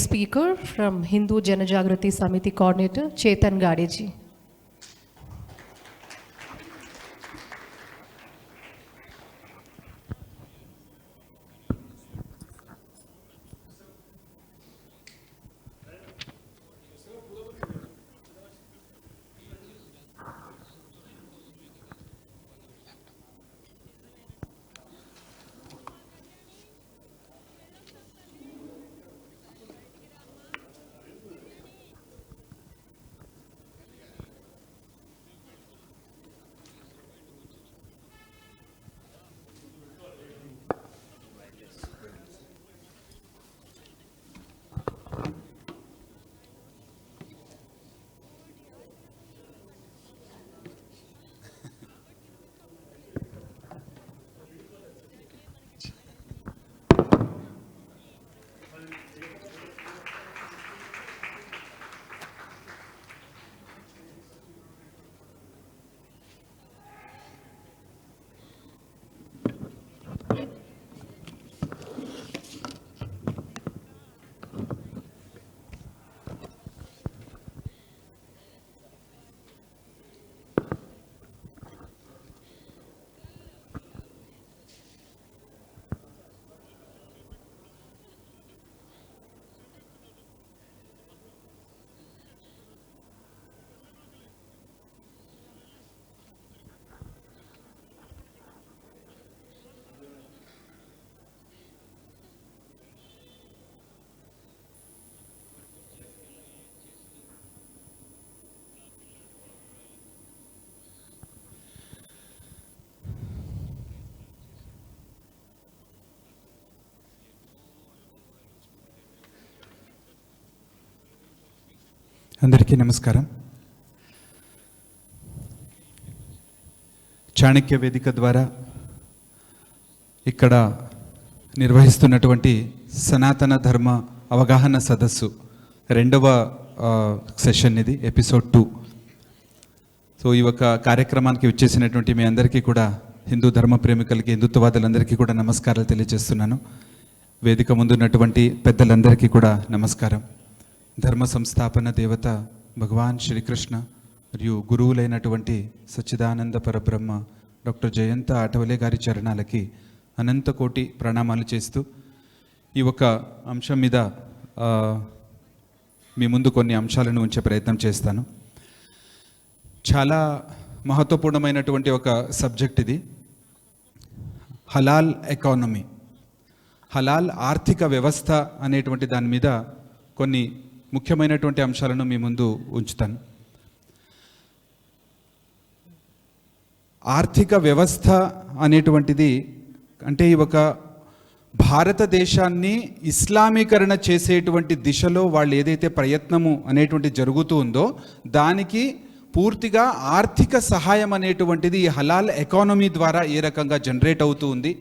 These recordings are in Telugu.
next speaker from Hindu Janajagrati Samiti Coordinator, Chetan Gadeji. అందరికీ నమస్కారం. చాణక్య వేదిక ద్వారా ఇక్కడ నిర్వహిస్తున్నటువంటి సనాతన ధర్మ అవగాహన సదస్సు రెండవ సెషన్ ఇది, ఎపిసోడ్ 2. సో ఈ ఒక కార్యక్రమానికి విచ్చేసినటువంటి మీ అందరికీ కూడా, హిందూ ధర్మ ప్రేమికులకి, హిందుత్వవాదులందరికీ కూడా నమస్కారాలు తెలియజేస్తున్నాను. వేదిక ముందున్నటువంటి పెద్దలందరికీ కూడా నమస్కారం. ధర్మ సంస్థాపన దేవత భగవాన్ శ్రీకృష్ణ మరియు గురువులైనటువంటి సచ్చిదానంద పరబ్రహ్మ డాక్టర్ జయంత ఆటవలే గారి చరణాలకి అనంత కోటి ప్రణామాలు చేస్తూ ఈ ఒక అంశం మీద మీ ముందు కొన్ని అంశాలను ఉంచే ప్రయత్నం చేస్తాను. చాలా మహత్వపూర్ణమైనటువంటి ఒక సబ్జెక్ట్ ఇది. హలాల్ ఎకానమీ, హలాల్ ఆర్థిక వ్యవస్థ అనేటువంటి దాని మీద కొన్ని ముఖ్యమైనటువంటి అంశాలను మీ ముందు ఉంచుతాను. ఆర్థిక వ్యవస్థ అనేటువంటిది అంటే ఈ ఒక భారతదేశాన్ని ఇస్లామీకరణ చేసేటువంటి దిశలో వాళ్ళు ఏదైతే ప్రయత్నము అనేటువంటి జరుగుతూ ఉందో దానికి పూర్తిగా ఆర్థిక సహాయం అనేటువంటిది ఈ హలాల్ ఎకానమీ ద్వారా ఏ రకంగా జనరేట్ అవుతూ ఉంది.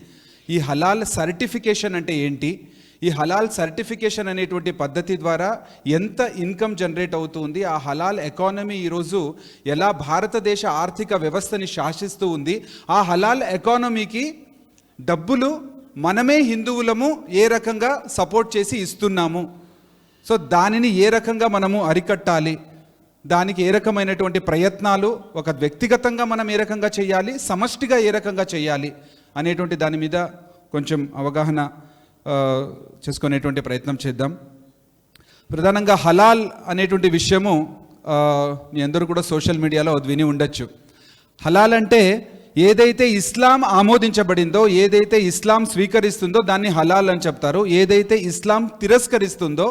ఈ హలాల్ సర్టిఫికేషన్ అంటే ఏంటి, ఈ హలాల్ సర్టిఫికేషన్ అనేటువంటి పద్ధతి ద్వారా ఎంత ఇన్కమ్ జనరేట్ అవుతుంది, ఆ హలాల్ ఎకానమీ ఈరోజు ఎలా భారతదేశ ఆర్థిక వ్యవస్థని శాసిస్తూ ఉంది, ఆ హలాల్ ఎకానమీకి డబ్బులు మనమే హిందువులము ఏ రకంగా సపోర్ట్ చేసి ఇస్తున్నాము, సో దానిని ఏ రకంగా మనము అరికట్టాలి, దానికి ఏ రకమైనటువంటి ప్రయత్నాలు ఒక వ్యక్తిగతంగా మనం ఏ రకంగా చేయాలి, సమష్టిగా ఏ రకంగా చేయాలి అనేటువంటి దాని మీద కొంచెం అవగాహన చేసుకునేటువంటి ప్రయత్నం చేద్దాం. ప్రధానంగా హలాల్ అనేటువంటి విషయము మీ అందరూ కూడా సోషల్ మీడియాలో విని ఉండొచ్చు. హలాల్ అంటే ఏదైతే ఇస్లాం ఆమోదించబడిందో, ఏదైతే ఇస్లాం స్వీకరిస్తుందో దాన్ని హలాల్ అని చెప్తారు. ఏదైతే ఇస్లాం తిరస్కరిస్తుందో,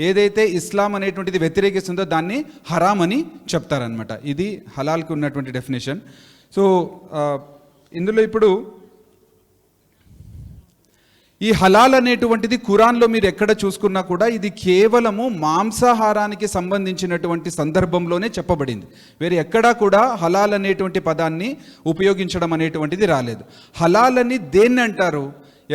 ఏదైతే ఇస్లాం అనేటువంటిది వ్యతిరేకిస్తుందో దాన్ని హరాం అని చెప్తారనమాట. ఇది హలాల్కి ఉన్నటువంటి డెఫినేషన్. సో ఇందులో ఇప్పుడు ఈ హలాల్ అనేటువంటిది ఖురాన్లో మీరు ఎక్కడ చూసుకున్నా కూడా ఇది కేవలము మాంసాహారానికి సంబంధించినటువంటి సందర్భంలోనే చెప్పబడింది. వేరే ఎక్కడా కూడా హలాల్ అనేటువంటి పదాన్ని ఉపయోగించడం అనేటువంటిది రాలేదు. హలాల్ అని దేన్ని అంటారు?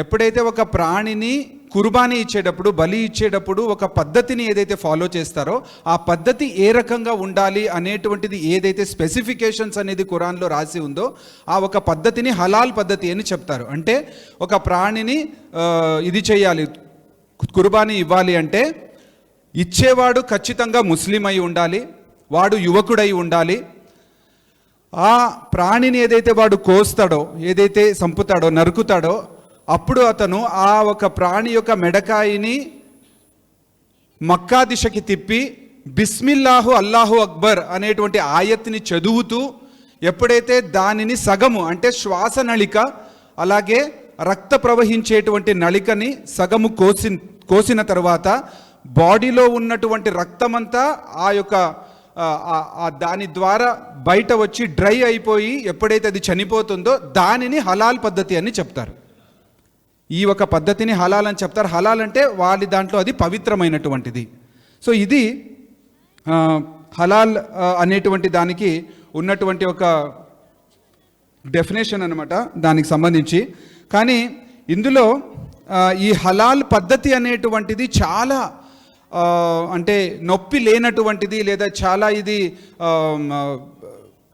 ఎప్పుడైతే ఒక ప్రాణిని కుర్బానీ ఇచ్చేటప్పుడు, బలి ఇచ్చేటప్పుడు ఒక పద్ధతిని ఏదైతే ఫాలో చేస్తారో ఆ పద్ధతి ఏ రకంగా ఉండాలి అనేటువంటిది ఏదైతే స్పెసిఫికేషన్స్ అనేది ఖురాన్లో రాసి ఉందో ఆ ఒక పద్ధతిని హలాల్ పద్ధతి అని చెప్తారు. అంటే ఒక ప్రాణిని ఇది చేయాలి, కుర్బానీ ఇవ్వాలి అంటే ఇచ్చేవాడు ఖచ్చితంగా ముస్లిం అయి ఉండాలి, వాడు యువకుడై ఉండాలి. ఆ ప్రాణిని ఏదైతే వాడు కోస్తాడో, ఏదైతే చంపుతాడో, నరుకుతాడో, అప్పుడు అతను ఆ ఒక ప్రాణి యొక్క మెడకాయిని మక్కా దిశకి తిప్పి బిస్మిల్లాహు అల్లాహు అక్బర్ అనేటువంటి ఆయత్ని చదువుతూ ఎప్పుడైతే దానిని సగము అంటే శ్వాస నళిక అలాగే రక్త ప్రవహించేటువంటి నళికని సగము కోసిన తర్వాత బాడీలో ఉన్నటువంటి రక్తమంతా ఆ యొక్క దాని ద్వారా బయట వచ్చి డ్రై అయిపోయి ఎప్పుడైతే అది చనిపోతుందో దానిని హలాల్ పద్ధతి అని చెప్తారు. ఈ ఒక పద్ధతిని హలాల్ అని చెప్తారు. హలాల్ అంటే వాళ్ళ దాంట్లో అది పవిత్రమైనటువంటిది. సో ఇది హలాల్ అనేటువంటి దానికి ఉన్నటువంటి ఒక డెఫినేషన్ అన్నమాట దానికి సంబంధించి. కానీ ఇందులో ఈ హలాల్ పద్ధతి అనేటువంటిది చాలా అంటే నొప్పి లేనటువంటిది, లేదా చాలా ఇది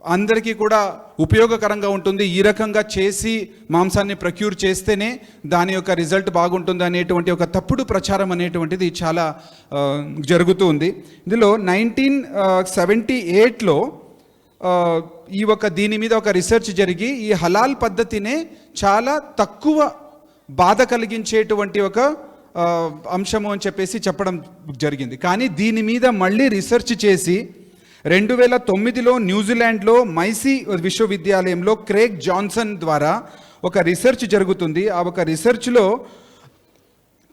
అందరికీ కూడా ఉపయోగకరంగా ఉంటుంది. ఈ రకంగా చేసి మాంసాన్ని ప్రొక్యూర్ చేస్తేనే దాని యొక్క రిజల్ట్ బాగుంటుంది అనేటువంటి ఒక తప్పుడు ప్రచారం అనేటువంటిది చాలా జరుగుతూ ఉంది. ఇందులో 1978లో దీని మీద ఒక రీసెర్చ్ జరిగి ఈ హలాల్ పద్ధతినే చాలా తక్కువ బాధ కలిగించేటువంటి ఒక అంశము అని చెప్పేసి చెప్పడం జరిగింది. కానీ దీని మీద మళ్ళీ రీసెర్చ్ చేసి 2009లో న్యూజిలాండ్లో మైసీ విశ్వవిద్యాలయంలో క్రేగ్ జాన్సన్ ద్వారా ఒక రీసెర్చ్ జరుగుతుంది. ఆ ఒక రీసెర్చ్లో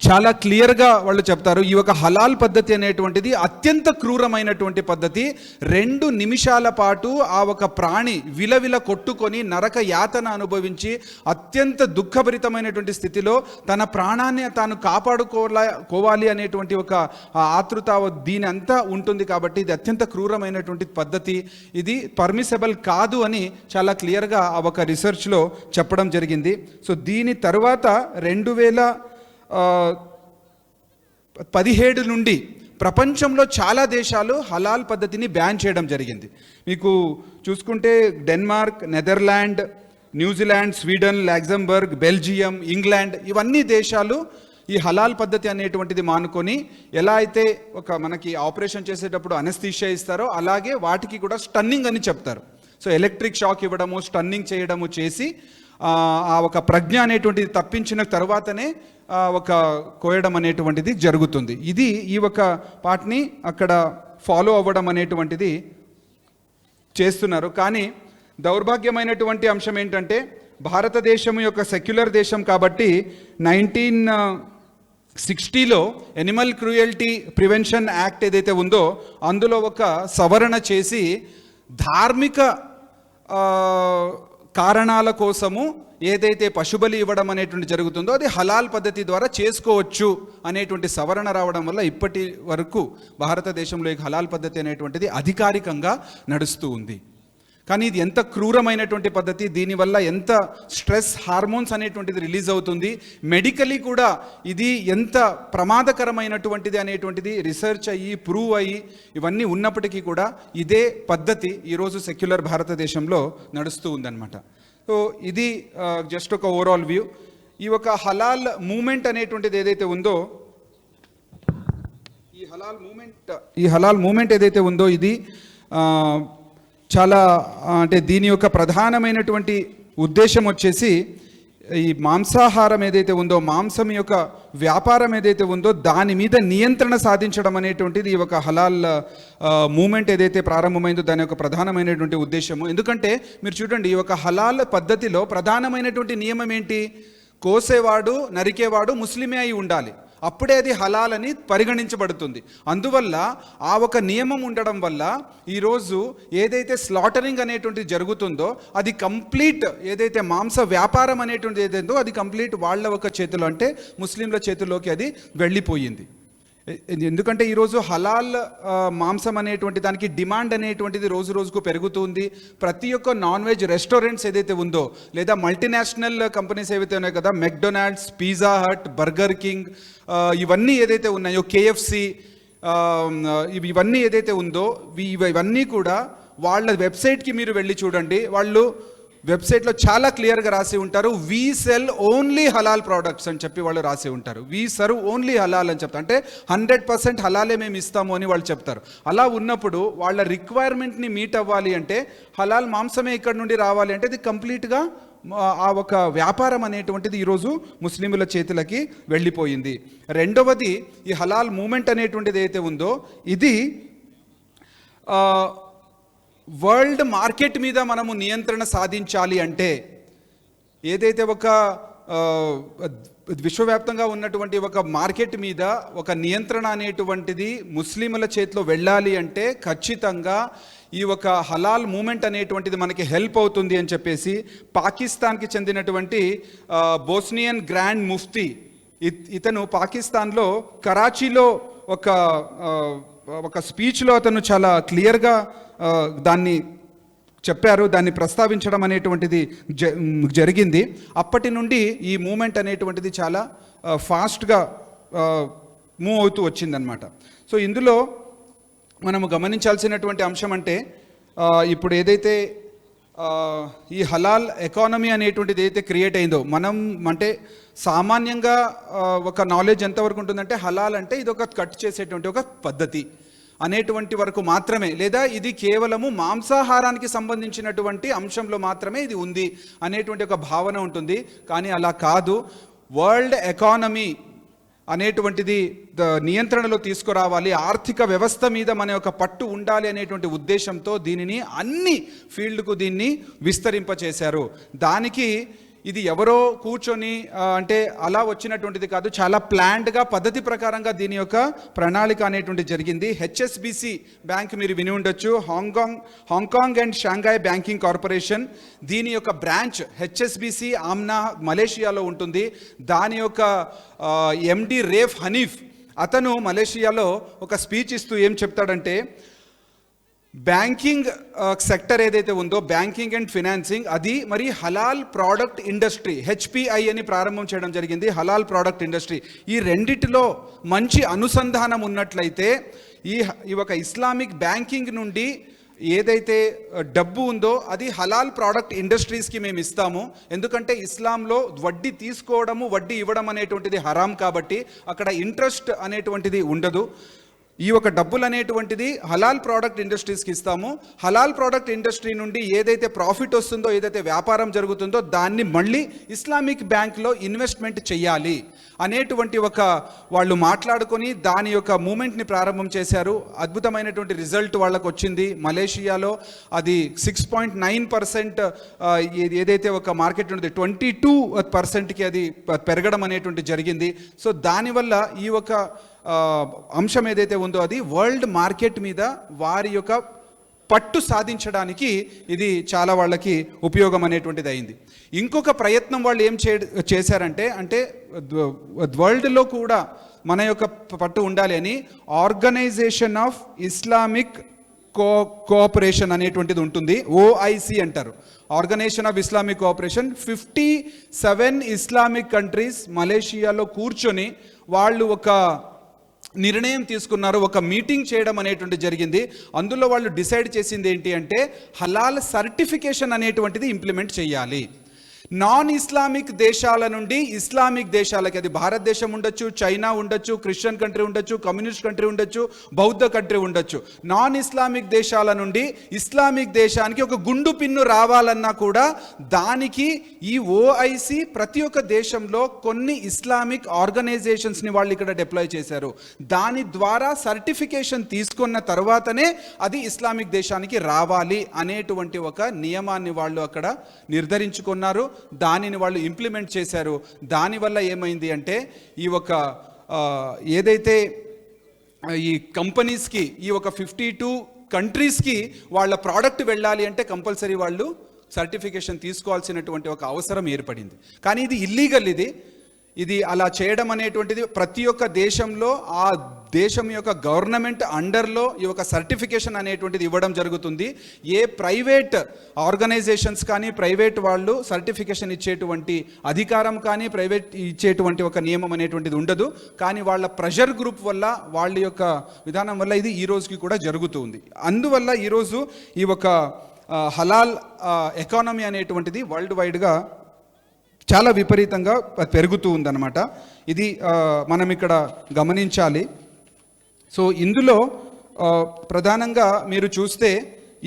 చాలా క్లియర్గా వాళ్ళు చెప్తారు, ఈ ఒక హలాల్ పద్ధతి అనేటువంటిది అత్యంత క్రూరమైనటువంటి పద్ధతి. 2 నిమిషాల పాటు ఆ ఒక ప్రాణి విలవిల కొట్టుకొని నరక యాతన అనుభవించి అత్యంత దుఃఖభరితమైనటువంటి స్థితిలో తన ప్రాణాన్ని తాను కాపాడుకోవాలి అనేటువంటి ఒక ఆతృత దీని అంతా ఉంటుంది. కాబట్టి ఇది అత్యంత క్రూరమైనటువంటి పద్ధతి, ఇది పర్మిసబుల్ కాదు అని చాలా క్లియర్గా ఆ ఒక రీసెర్చ్లో చెప్పడం జరిగింది. సో దీని తర్వాత 2017 నుండి ప్రపంచంలో చాలా దేశాలు హలాల్ పద్ధతిని బ్యాన్ చేయడం జరిగింది. మీకు చూసుకుంటే Denmark, Netherland, New Zealand, Sweden, Luxembourg, Belgium, England ఇవన్నీ దేశాలు ఈ హలాల్ పద్ధతి అనేటువంటిది మానుకొని ఎలా అయితే ఒక మనకి ఆపరేషన్ చేసేటప్పుడు అనస్థీషియా ఇస్తారో అలాగే వాటికి కూడా స్టన్నింగ్ అని చెప్తారు. సో ఎలక్ట్రిక్ షాక్ ఇవ్వడము, స్టన్నింగ్ చేయడము చేసి ఆ ఒక ప్రజ్ఞ అనేటువంటిది తప్పించిన తర్వాతనే ఒక కోయడం అనేటువంటిది జరుగుతుంది. ఇది ఈ ఒక పార్ట్ని అక్కడ ఫాలో అవ్వడం అనేటువంటిది చేస్తున్నారు. కానీ దౌర్భాగ్యమైనటువంటి అంశం ఏంటంటే భారతదేశం యొక్క సెక్యులర్ దేశం కాబట్టి 1960లో ఎనిమల్ క్రూయల్టీ ప్రివెన్షన్ యాక్ట్ ఏదైతే ఉందో అందులో ఒక సవరణ చేసి ధార్మిక కారణాల కోసము ఏదైతే పశుబలి ఇవ్వడం అనేటువంటి జరుగుతుందో అది హలాల్ పద్ధతి ద్వారా చేసుకోవచ్చు అనేటువంటి సవరణ రావడం వల్ల ఇప్పటి వరకు భారతదేశంలో ఈ హలాల్ పద్ధతి అనేటువంటిది అధికారికంగా నడుస్తూ ఉంది. కానీ ఇది ఎంత క్రూరమైనటువంటి పద్ధతి, దీనివల్ల ఎంత స్ట్రెస్ హార్మోన్స్ అనేటువంటిది రిలీజ్ అవుతుంది, మెడికలీ కూడా ఇది ఎంత ప్రమాదకరమైనటువంటిది అనేటువంటిది రీసెర్చ్ అయ్యి ప్రూవ్ అయ్యి ఇవన్నీ ఉన్నప్పటికీ కూడా ఇదే పద్ధతి ఈరోజు సెక్యులర్ భారతదేశంలో నడుస్తూ ఉందన్నమాట. సో ఇది జస్ట్ ఒక ఓవరాల్ వ్యూ. ఈ ఒక హలాల్ మూమెంట్ అనేటువంటిది ఏదైతే ఉందో ఈ హలాల్ మూమెంట్ ఏదైతే ఉందో ఇది చాలా అంటే దీని యొక్క ప్రధానమైనటువంటి ఉద్దేశం వచ్చేసి ఈ మాంసాహారం ఏదైతే ఉందో, మాంసం యొక్క వ్యాపారం ఏదైతే ఉందో దాని మీద నియంత్రణ సాధించడం అనేటువంటిది ఈ ఒక హలాల్ మూమెంట్ ఏదైతే ప్రారంభమైందో దాని యొక్క ప్రధానమైనటువంటి ఉద్దేశము. ఎందుకంటే మీరు చూడండి, ఈ ఒక హలాల్ పద్ధతిలో ప్రధానమైనటువంటి నియమం ఏంటి? కోసేవాడు, నరికేవాడు ముస్లిమే అయి ఉండాలి, అప్పుడే అది హలాల్ అని పరిగణించబడుతుంది. అందువల్ల ఆ ఒక నియమం ఉండడం వల్ల ఈరోజు ఏదైతే స్లాటరింగ్ అనేటువంటిది జరుగుతుందో అది కంప్లీట్, ఏదైతే మాంస వ్యాపారం అనేటువంటిది ఏదైందో అది కంప్లీట్ వాళ్ళ ఒక చేతిలో అంటే ముస్లింల చేతిలోకి అది వెళ్ళిపోయింది. ఎందుకంటే ఈరోజు హలాల్ మాంసం అనేటువంటి దానికి డిమాండ్ అనేటువంటిది రోజు రోజుకు పెరుగుతుంది. ప్రతి ఒక్క నాన్ వెజ్ రెస్టారెంట్స్ ఏదైతే ఉందో లేదా మల్టీనేషనల్ కంపెనీస్ ఏవైతే ఉన్నాయో కదా, McDonald's, Pizza Hut, Burger King, ఇవన్నీ ఏదైతే ఉన్నాయో, కేఎఫ్సి, ఇవన్నీ ఏదైతే ఉందో ఇవన్నీ కూడా వాళ్ళ వెబ్సైట్కి మీరు వెళ్ళి చూడండి, వాళ్ళు వెబ్సైట్లో చాలా క్లియర్గా రాసి ఉంటారు, we cell only halal products అని చెప్పి వాళ్ళు రాసి ఉంటారు. వీ సర్వ్ ఓన్లీ హలాల్ అని చెప్తారు, అంటే 100% హలాలే మేము ఇస్తాము అని వాళ్ళు చెప్తారు. అలా ఉన్నప్పుడు వాళ్ళ రిక్వైర్మెంట్ని మీట్ అవ్వాలి అంటే హలాల్ మాంసమే ఇక్కడ నుండి రావాలి అంటే ఇది కంప్లీట్గా ఆ ఒక వ్యాపారం అనేటువంటిది ఈరోజు ముస్లింల చేతులకి వెళ్ళిపోయింది. రెండవది, ఈ హలాల్ మూమెంట్ అనేటువంటిది ఏదైతే ఉందో ఇది వరల్డ్ మార్కెట్ మీద మనము నియంత్రణ సాధించాలి అంటే, ఏదైతే ఒక విశ్వవ్యాప్తంగా ఉన్నటువంటి ఒక మార్కెట్ మీద ఒక నియంత్రణ అనేటువంటిది ముస్లింల చేతిలో వెళ్ళాలి అంటే ఖచ్చితంగా ఈ ఒక హలాల్ మూమెంట్ అనేటువంటిది మనకి హెల్ప్ అవుతుంది అని చెప్పేసి పాకిస్తాన్కి చెందినటువంటి బోస్నియన్ గ్రాండ్ ముఫ్తీ ఇతను పాకిస్తాన్లో కరాచీలో ఒక స్పీచ్లో అతను చాలా క్లియర్గా దాన్ని చెప్పారు, దాన్ని ప్రస్తావించడం అనేటువంటిది జరిగింది. అప్పటి నుండి ఈ మూమెంట్ అనేటువంటిది చాలా ఫాస్ట్గా మూవ్ అవుతూ వచ్చిందనమాట. సో ఇందులో మనము గమనించాల్సినటువంటి అంశం అంటే, ఇప్పుడు ఏదైతే ఈ హలాల్ ఎకానమీ అనేటువంటిది ఏదైతే క్రియేట్ అయిందో, మనం అంటే సామాన్యంగా ఒక నాలెడ్జ్ ఎంతవరకు ఉంటుందంటే హలాల్ అంటే ఇది ఒక కట్ చేసేటువంటి ఒక పద్ధతి అనేటువంటి వరకు మాత్రమే, లేదా ఇది కేవలము మాంసాహారానికి సంబంధించినటువంటి అంశంలో మాత్రమే ఇది ఉంది అనేటువంటి ఒక భావన ఉంటుంది. కానీ అలా కాదు. వరల్డ్ ఎకానమీ అనేటువంటిది నియంత్రణలో తీసుకురావాలి, ఆర్థిక వ్యవస్థ మీద మన యొక్క పట్టు ఉండాలి అనేటువంటి ఉద్దేశంతో దీనిని అన్ని ఫీల్డ్కు దీన్ని విస్తరింపచేశారు. దానికి ఇది ఎవరో కూర్చొని అంటే అలా వచ్చినటువంటిది కాదు, చాలా ప్లాన్డ్గా పద్ధతి ప్రకారంగా దీని యొక్క ప్రణాళిక అనేటువంటి జరిగింది. హెచ్ఎస్బిసి బ్యాంక్ మీరు విని ఉండొచ్చు, Hong Kong and Shanghai banking corporation, దీని యొక్క బ్రాంచ్ హెచ్ఎస్బిసి ఆమ్నా మలేషియాలో ఉంటుంది. దాని యొక్క ఎండి రేఫ్ హనీఫ్ అతను మలేషియాలో ఒక స్పీచ్ ఇస్తూ ఏం చెప్తాడంటే, బ్యాంకింగ్ సెక్టర్ ఏదైతే ఉందో, బ్యాంకింగ్ అండ్ ఫినాన్సింగ్, అది మరి హలాల్ ప్రోడక్ట్ ఇండస్ట్రీ హెచ్పిఐ అని ప్రారంభం చేయడం జరిగింది. హలాల్ ప్రోడక్ట్ ఇండస్ట్రీ, ఈ రెండిటిలో మంచి అనుసంధానం ఉన్నట్లయితే ఈ ఒక ఇస్లామిక్ బ్యాంకింగ్ నుండి ఏదైతే డబ్బు ఉందో అది హలాల్ ప్రోడక్ట్ ఇండస్ట్రీస్కి మేము ఇస్తాము. ఎందుకంటే ఇస్లాంలో వడ్డీ తీసుకోవడము వడ్డీ ఇవ్వడం అనేటువంటిది హరాం కాబట్టి అక్కడ ఇంట్రెస్ట్ అనేటువంటిది ఉండదు. ఈ ఒక డబ్బులు అనేటువంటిది హలాల్ ప్రోడక్ట్ ఇండస్ట్రీస్కి ఇస్తాము. హలాల్ ప్రోడక్ట్ ఇండస్ట్రీ నుండి ఏదైతే ప్రాఫిట్ వస్తుందో, ఏదైతే వ్యాపారం జరుగుతుందో దాన్ని మళ్ళీ ఇస్లామిక్ బ్యాంక్లో ఇన్వెస్ట్మెంట్ చేయాలి అనేటువంటి ఒక వాళ్ళు మాట్లాడుకొని దాని యొక్క మూమెంట్ని ప్రారంభం చేశారు. అద్భుతమైనటువంటి రిజల్ట్ వాళ్ళకు వచ్చింది. మలేషియాలో అది 6.9% ఏదైతే ఒక మార్కెట్ ఉంది 22%కి అది పెరగడం అనేటువంటి జరిగింది. సో దానివల్ల ఈ ఒక అంశం ఏదైతే ఉందో అది వరల్డ్ మార్కెట్ మీద వారి యొక్క పట్టు సాధించడానికి ఇది చాలా వాళ్ళకి ఉపయోగం అనేటువంటిది అయింది. ఇంకొక ప్రయత్నం వాళ్ళు ఏం చేశారంటే వరల్డ్లో కూడా మన యొక్క పట్టు ఉండాలి అని ఆర్గనైజేషన్ ఆఫ్ ఇస్లామిక్ కోఆపరేషన్ అనేటువంటిది ఉంటుంది, ఓఐసి అంటారు. Organisation of Islamic cooperation 57 Islamic countries మలేషియాలో కూర్చొని వాళ్ళు ఒక నిర్ణయం తీసుకున్నారు, ఒక మీటింగ్ చేయడం అనేటువంటి జరిగింది. అందులో వాళ్ళు డిసైడ్ చేసింది ఏంటి అంటే హలాల్ సర్టిఫికేషన్ అనేటువంటిది ఇంప్లిమెంట్ చేయాలి. నాన్ ఇస్లామిక్ దేశాల నుండి ఇస్లామిక్ దేశాలకి, అది భారతదేశం ఉండొచ్చు, చైనా ఉండొచ్చు, క్రిస్టియన్ కంట్రీ ఉండొచ్చు, కమ్యూనిస్ట్ కంట్రీ ఉండొచ్చు, బౌద్ధ కంట్రీ ఉండొచ్చు, నాన్ ఇస్లామిక్ దేశాల నుండి ఇస్లామిక్ దేశానికి ఒక గుండు పిన్ను రావాలన్నా కూడా దానికి ఈ ఓఐసి ప్రతి ఒక్క దేశంలో కొన్ని ఇస్లామిక్ ఆర్గనైజేషన్స్ని వాళ్ళు ఇక్కడ డిప్లాయ్ చేశారు. దాని ద్వారా సర్టిఫికేషన్ తీసుకున్న తర్వాతనే అది ఇస్లామిక్ దేశానికి రావాలి అనేటువంటి ఒక నియమాన్ని వాళ్ళు అక్కడ నిర్ధారించుకున్నారు. దానిని వాళ్ళు ఇంప్లిమెంట్ చేశారు. దానివల్ల ఏమైంది అంటే ఈ ఒక ఏదైతే ఈ కంపెనీస్కి ఈ ఒక 52 కంట్రీస్కి వాళ్ళ ప్రోడక్ట్ వెళ్ళాలి అంటే కంపల్సరీ వాళ్ళు సర్టిఫికేషన్ తీసుకోవాల్సినటువంటి ఒక అవసరం ఏర్పడింది. కానీ ఇది ఇల్లీగల్. ఇది అలా చేయడం అనేటువంటిది ప్రతి ఒక్క దేశంలో ఆ దేశం యొక్క గవర్నమెంట్ అండర్లో ఈ ఒక సర్టిఫికేషన్ అనేటువంటిది ఇవ్వడం జరుగుతుంది. ఏ ప్రైవేట్ ఆర్గనైజేషన్స్ కానీ ప్రైవేట్ వాళ్ళు సర్టిఫికేషన్ ఇచ్చేటువంటి అధికారం కానీ ప్రైవేట్ ఇచ్చేటువంటి ఒక నియమం అనేటువంటిది ఉండదు. కానీ వాళ్ళ ప్రెషర్ గ్రూప్ వల్ల వాళ్ళ యొక్క విధానం వల్ల ఇది ఈ రోజుకి కూడా జరుగుతుంది. అందువల్ల ఈరోజు ఈ ఒక హలాల్ ఎకానమీ అనేటువంటిది వరల్డ్ వైడ్గా చాలా విపరీతంగా పెరుగుతూ ఉందన్నమాట. ఇది మనం ఇక్కడ గమనించాలి. సో ఇందులో ప్రధానంగా మీరు చూస్తే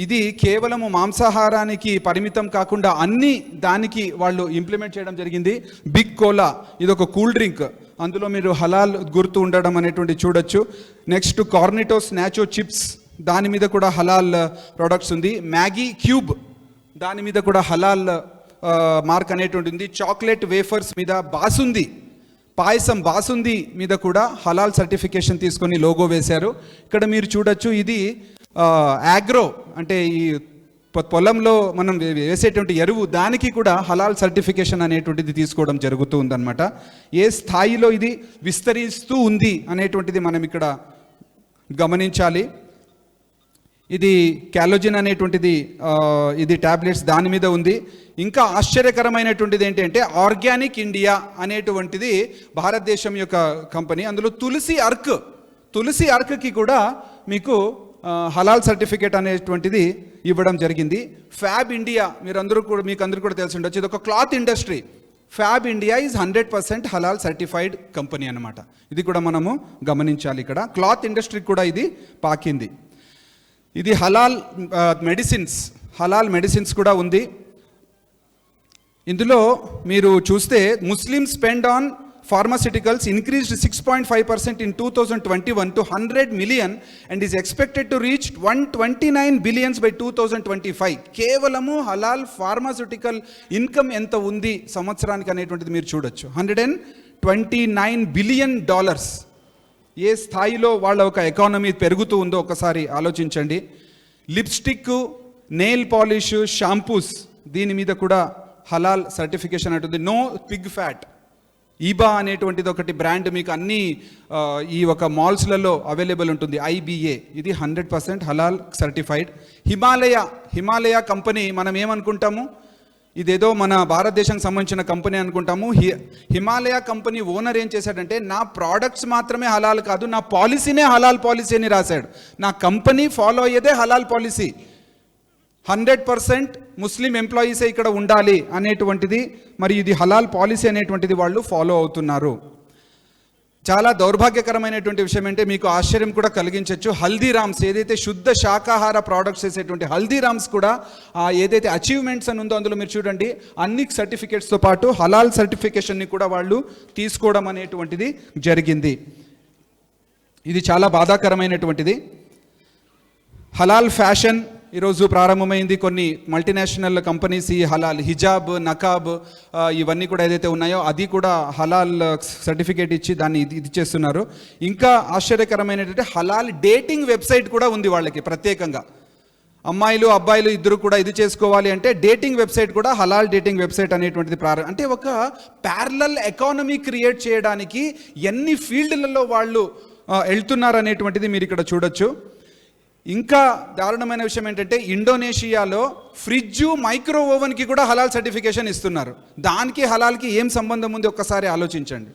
ఇది కేవలము మాంసాహారానికి పరిమితం కాకుండా అన్ని దానికి వాళ్ళు ఇంప్లిమెంట్ చేయడం జరిగింది. బిగ్ కోలా ఇది ఒక కూల్ డ్రింక్, అందులో మీరు హలాల్ గుర్తు ఉండడం అనేటువంటి చూడొచ్చు. నెక్స్ట్ కార్నిటోస్ నాచో చిప్స్, దాని మీద కూడా హలాల్ ప్రొడక్ట్స్ ఉంది. మ్యాగీ క్యూబ్ దాని మీద కూడా హలాల్ మార్క్ అనేటువంటి ఉంది. చాక్లెట్ వేఫర్స్ మీద బాసుంది, పాయసం బాసుంది మీద కూడా హలాల్ సర్టిఫికేషన్ తీసుకొని లోగో వేశారు. ఇక్కడ మీరు చూడొచ్చు, ఇది ఆగ్రో అంటే ఈ పొలంలో మనం వేసేటువంటి ఎరువు, దానికి కూడా హలాల్ సర్టిఫికేషన్ అనేటువంటిది తీసుకోవడం జరుగుతూ ఉందన్నమాట. ఏ స్థాయిలో ఇది విస్తరిస్తూ ఉంది అనేటువంటిది మనం ఇక్కడ గమనించాలి. ఇది క్యాలోజిన్ అనేటువంటిది ఇది టాబ్లెట్స్ దాని మీద ఉంది. ఇంకా ఆశ్చర్యకరమైనటువంటిది ఏంటంటే ఆర్గానిక్ ఇండియా అనేటువంటిది భారతదేశం యొక్క కంపెనీ. అందులో తులసి అర్క్కి కూడా మీకు హలాల్ సర్టిఫికేట్ అనేటువంటిది ఇవ్వడం జరిగింది. ఫ్యాబ్ ఇండియా మీకు అందరూ కూడా తెలిసి ఉండొచ్చు, ఇది ఒక cloth industry. Fab India is 100% halal certified company అన్నమాట. ఇది కూడా మనము గమనించాలి. ఇక్కడ క్లాత్ ఇండస్ట్రీకి కూడా ఇది పాకింది. ఇది హలాల్ మెడిసిన్స్ కూడా ఉంది. ఇందులో మీరు చూస్తే Muslim spend on pharmaceuticals increased 6.5% in 2021 to 100 million and is expected to reach 129 billions by 2025. కేవలము హలాల్ ఫార్మాస్యూటికల్ ఇన్కమ్ ఎంత ఉంది సంవత్సరానికి అనేటువంటిది మీరు చూడొచ్చు. $129 బిలియన్. ఏ స్థాయిలో వాళ్ళ ఒక ఎకానమీ పెరుగుతూ ఉందో ఒకసారి ఆలోచించండి. లిప్స్టిక్, నెయిల్ పాలిష్, షాంపూస్ దీని మీద కూడా హలాల్ సర్టిఫికేషన్ అంటుంది. No pig fat. ఈబా అనేటువంటిది ఒకటి బ్రాండ్ మీకు అన్ని ఈ ఒక మాల్స్లలో అవైలబుల్ ఉంటుంది. IBA ఇది 100% హలాల్ సర్టిఫైడ్. హిమాలయ కంపెనీ మనం ఏమనుకుంటాము, ఇదేదో మన భారతదేశానికి సంబంధించిన కంపెనీ అనుకుంటాము. హిమాలయ కంపెనీ ఓనర్ ఏం చేశాడంటే, నా ప్రోడక్ట్స్ మాత్రమే హలాల్ కాదు, నా పాలసీనే హలాల్ పాలసీ అని రాశాడు. నా కంపెనీ ఫాలో అయ్యేదే హలాల్ పాలసీ. 100% ముస్లిం ఎంప్లాయీసే ఇక్కడ ఉండాలి అనేటువంటిది, మరి ఇది హలాల్ పాలసీ అనేటువంటిది వాళ్ళు ఫాలో అవుతున్నారు. చాలా దౌర్భాగ్యకరమైనటువంటి విషయం అంటే మీకు ఆశ్చర్యం కూడా కలిగించవచ్చు, హల్దీరామ్స్ ఏదైతే శుద్ధ శాకాహార ప్రోడక్ట్స్ వేసేటువంటి హల్దీరామ్స్ కూడా ఏదైతే అచీవ్మెంట్స్ అని ఉందో అందులో మీరు చూడండి, అన్ని సర్టిఫికేట్స్తో పాటు హలాల్ సర్టిఫికేషన్ని కూడా వాళ్ళు తీసుకోవడం అనేటువంటిది జరిగింది. ఇది చాలా బాధాకరమైనటువంటిది. హలాల్ ఫ్యాషన్ ఈరోజు ప్రారంభమైంది. కొన్ని మల్టీనేషనల్ కంపెనీస్ ఈ హలాల్ హిజాబ్, నకాబ్ ఇవన్నీ కూడా ఏదైతే ఉన్నాయో అది కూడా హలాల్ సర్టిఫికేట్ ఇచ్చి దాన్ని ఇది చేస్తున్నారు. ఇంకా ఆశ్చర్యకరమైనటువంటి హలాల్ డేటింగ్ వెబ్సైట్ కూడా ఉంది వాళ్ళకి ప్రత్యేకంగా. అమ్మాయిలు అబ్బాయిలు ఇద్దరు కూడా ఇది చేసుకోవాలి అంటే డేటింగ్ వెబ్సైట్ కూడా హలాల్ డేటింగ్ వెబ్సైట్ అనేటువంటిది అంటే ఒక ప్యారలల్ ఎకానమీ క్రియేట్ చేయడానికి ఎన్ని ఫీల్డ్లలో వాళ్ళు వెళ్తున్నారు అనేటువంటిది మీరు ఇక్కడ చూడొచ్చు. ఇంకా దారుణమైన విషయం ఏంటంటే ఇండోనేషియాలో ఫ్రిడ్జ్, మైక్రో ఓవెన్కి కూడా హలాల్ సర్టిఫికేషన్ ఇస్తున్నారు. దానికి హలాల్కి ఏం సంబంధం ఉంది ఒక్కసారి ఆలోచించండి.